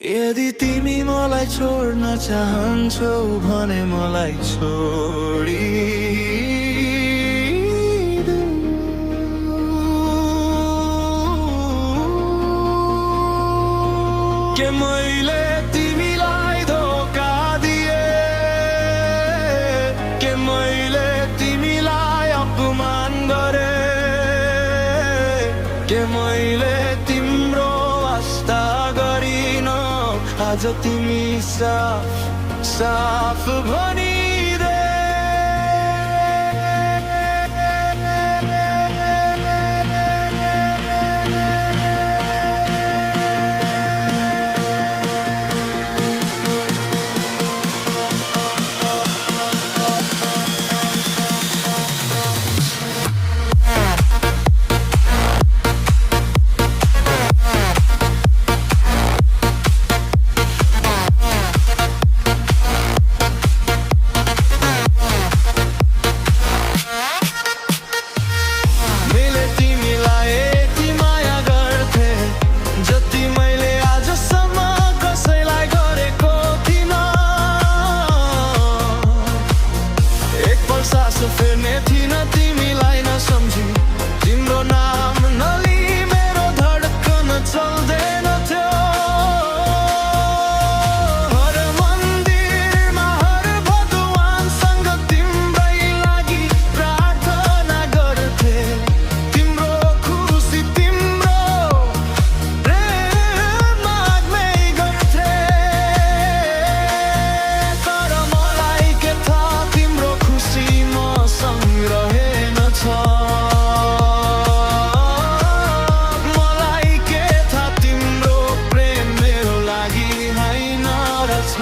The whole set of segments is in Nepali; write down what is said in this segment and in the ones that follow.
यदि तिमी मलाई छोड्न चाहन्छौ भने मलाई छोडिदेऊ। के मैले तिमीलाई धोका दिए, के मैले तिमीलाई अपमान गरे, के मैले तिम्रो वास्ता गरिन। आज तिमी साफ साफ भनिदे। सास फेर्ने थिइन तिमीलाई नसम्झी, तिम्रो नाम नली मेरो धड्कन चल्दैन थियो। हर मन्दिरमा हर भगवानसँग तिम्रै लागि प्रार्थना गर्थे, तिम्रो खुसी तिम्रो प्रेम माग्दै गर्थे। तर मलाई के थाहा तिम्रो खुसी रहेनछ। मलाई के थाहा तिम्रो प्रेम मेरो लागि होइन रहेछ।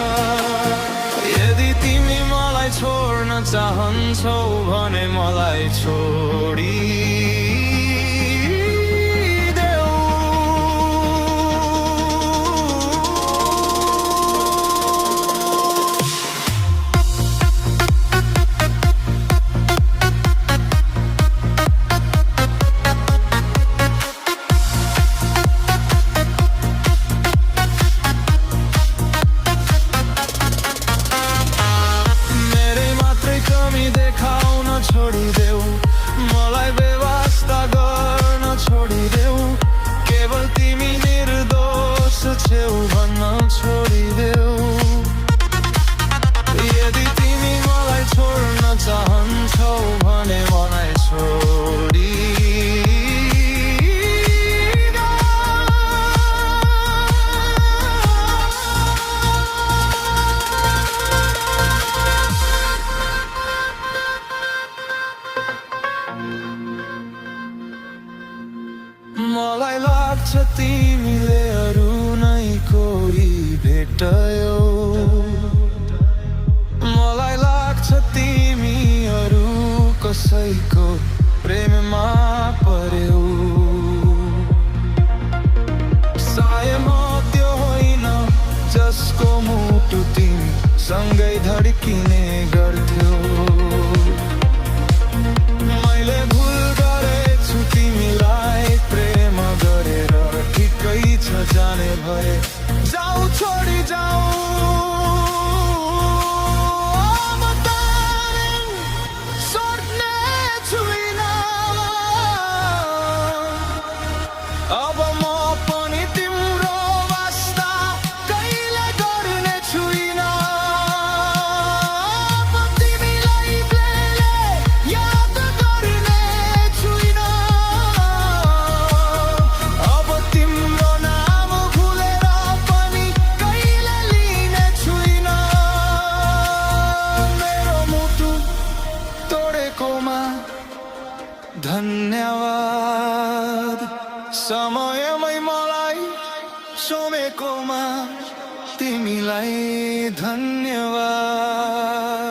यदि तिमी मलाई छोड्न चाहन्छौ भने मलाई छोडिदेऊ। छोडिदेऊ, मलाई बेवास्ता गर्न छोडिदेऊ, केवल तिमी निर्दोष छेउ भन्न छोडिदेऊ। यदि तिमी मलाई छोड्न चाहन्छौ भने मलाई छोडी। मलाई लाग्छ तिमीले अरू नै कोही भेट्यौ, मलाई लाग्छ तिमी अरू कसैको प्रेममा पर्यौ। सायद म त्यो होइन जसको मुटु तिमी सँगै धड्किने गर्थ्यौ। मैले भुल गरेछु तिमीलाई प्रेम गरेर, ठिकै छ जाने भए जाऊ छोडी जाऊ। अब म पनि तिम्रो वास्ता कहिले गर्ने छुइन। तिमीलाई याद गर्ने छुइन। अब तिम्रो नाम भुलेर पनि कहिले लिने छुइन। मेरो मुटु तोडेकोमा धन्यवाद, समयमै मलाई सोमेकोमा तिमीलाई धन्यवाद।